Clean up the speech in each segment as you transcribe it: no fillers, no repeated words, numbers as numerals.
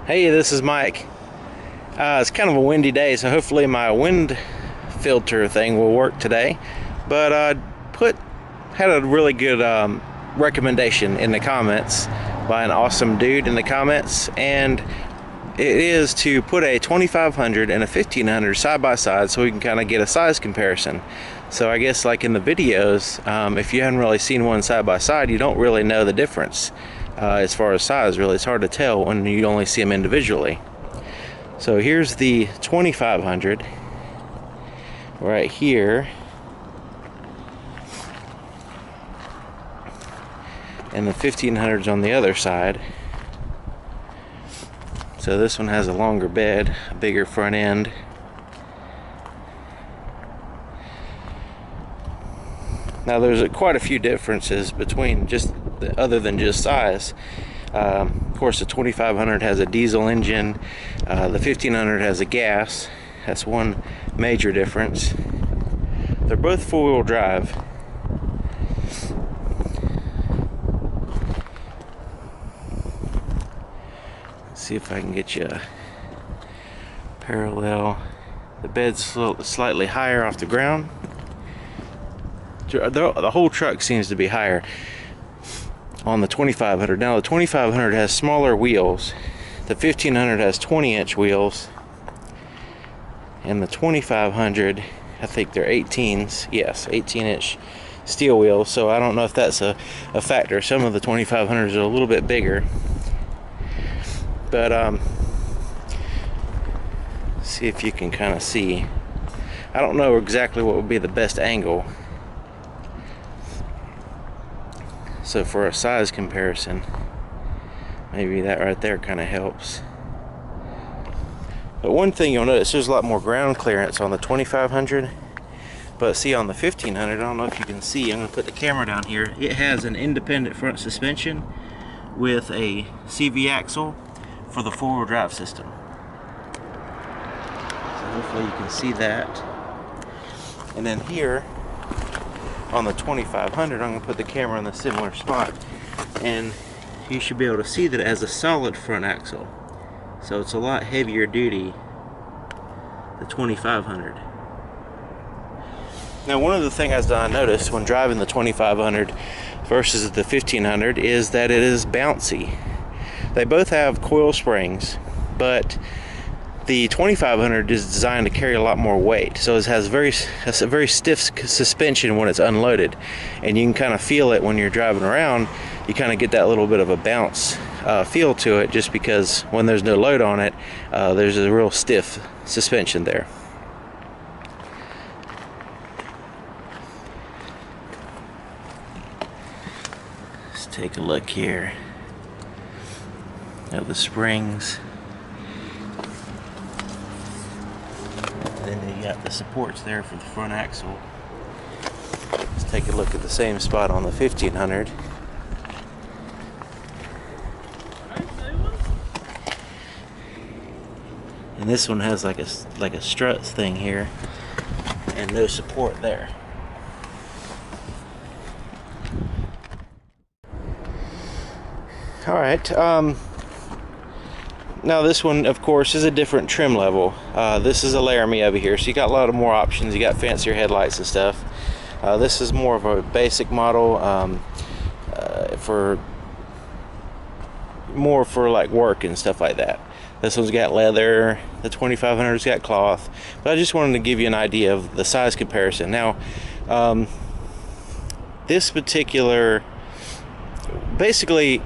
Hey, this is Mike. It's kind of a windy day, so hopefully my wind filter thing will work today. But had a really good recommendation in the comments by an awesome dude in the comments, and it is to put a 2500 and a 1500 side by side so we can kind of get a size comparison. So I guess like in the videos, if you haven't really seen one side by side, you don't really know the difference. As far as size, really, it's hard to tell when you only see them individually. So here's the 2500 right here, and the 1500's on the other side. So this one has a longer bed, a bigger front end. Now there's quite a few differences between other than just size. Of course, the 2500 has a diesel engine. The 1500 has a gas. That's one major difference. They're both four-wheel drive. Let's see if I can get you a parallel. The bed's slightly higher off the ground. The whole truck seems to be higher on the 2500. Now the 2500 has smaller wheels. The 1500 has 20-inch wheels, and the 2500, I think they're 18s. Yes, 18-inch steel wheels. So I don't know if that's a factor. Some of the 2500s are a little bit bigger, but see if you can kind of see. I don't know exactly what would be the best angle. So for a size comparison, maybe that right there kind of helps. But one thing you'll notice, there's a lot more ground clearance on the 2500. But see, on the 1500, I don't know if you can see, I'm going to put the camera down here. It has an independent front suspension with a CV axle for the four-wheel drive system. So hopefully you can see that. And then here, on the 2500, I'm going to put the camera in a similar spot, and you should be able to see that it has a solid front axle. So it's a lot heavier duty, the 2500. Now one of the things I noticed when driving the 2500 versus the 1500 is that it is bouncy. They both have coil springs, but the 2500 is designed to carry a lot more weight, so it has a very stiff suspension when it's unloaded, and you can kind of feel it when you're driving around. You kind of get that little bit of a bounce feel to it, just because when there's no load on it, there's a real stiff suspension there. Let's take a look here at the springs. And then you got the supports there for the front axle. Let's take a look at the same spot on the 1500. And this one has like a strut thing here and no support there. All right. Now this one, of course, is a different trim level. This is a Laramie over here, so you got a lot of more options. You got fancier headlights and stuff. This is more of a basic model, for like work and stuff like that. This one's got leather. The 2500's got cloth. But I just wanted to give you an idea of the size comparison. Now, this particular, basically,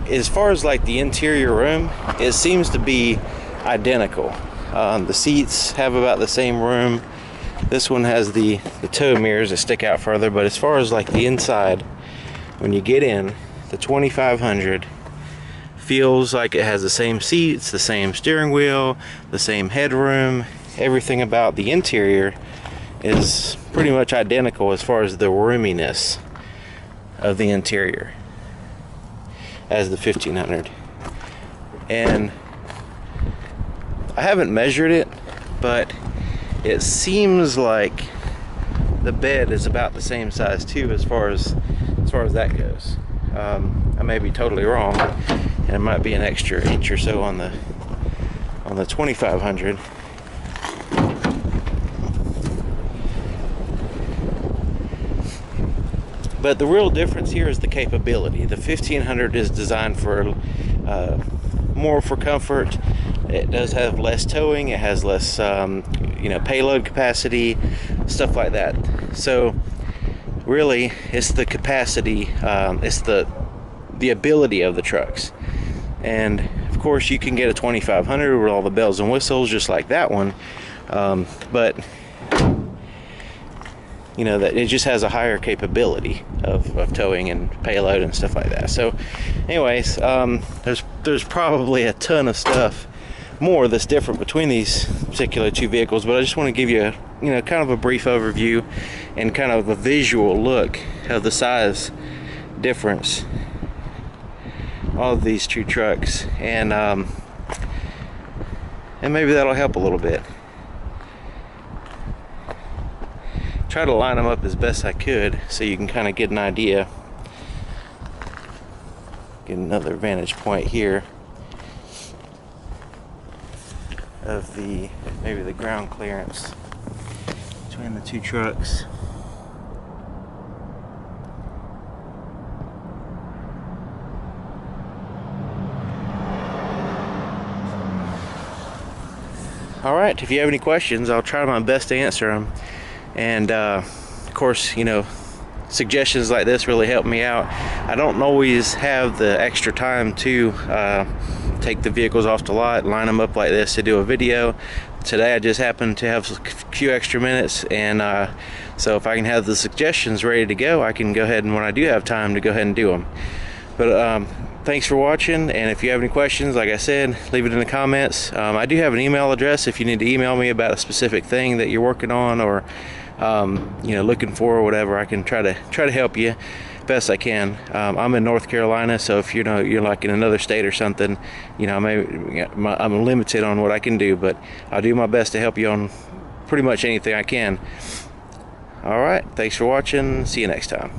as far as like the interior room, it seems to be identical. The seats have about the same room. This one has the tow mirrors that stick out further, but as far as like the inside, when you get in, the 2500 feels like it has the same seats, the same steering wheel, the same headroom. Everything about the interior is pretty much identical as far as the roominess of the interior as the 1500. And I haven't measured it, but it seems like the bed is about the same size too, as far as that goes. I may be totally wrong, and it might be an extra inch or so on the on the 2500. But the real difference here is the capability. The 1500 is designed for more for comfort. It does have less towing. It has less, payload capacity, stuff like that. So really, it's the capacity. It's the ability of the trucks. And of course, you can get a 2500 with all the bells and whistles, just like that one. But that it just has a higher capability of towing and payload and stuff like that. So anyways, there's probably a ton of stuff more that's different between these particular two vehicles, but I just want to give you kind of a brief overview and kind of a visual look of the size difference of these two trucks, and maybe that'll help a little bit. Try to line them up as best I could so you can kind of get an idea. Get another vantage point here of maybe the ground clearance between the two trucks. Alright, if you have any questions, I'll try my best to answer them. And of course, suggestions like this really help me out. I don't always have the extra time to take the vehicles off the lot, line them up like this to do a video. Today I just happened to have a few extra minutes, and so if I can have the suggestions ready to go, I can go ahead and when I do have time to go ahead and do them. But thanks for watching, and if you have any questions, like I said, leave it in the comments. I do have an email address if you need to email me about a specific thing that you're working on or looking for or whatever. I can try to help you best I can. I'm in North Carolina, so if you're like in another state or something, I'm limited on what I can do, but I'll do my best to help you on pretty much anything I can. All right, thanks for watching. See you next time.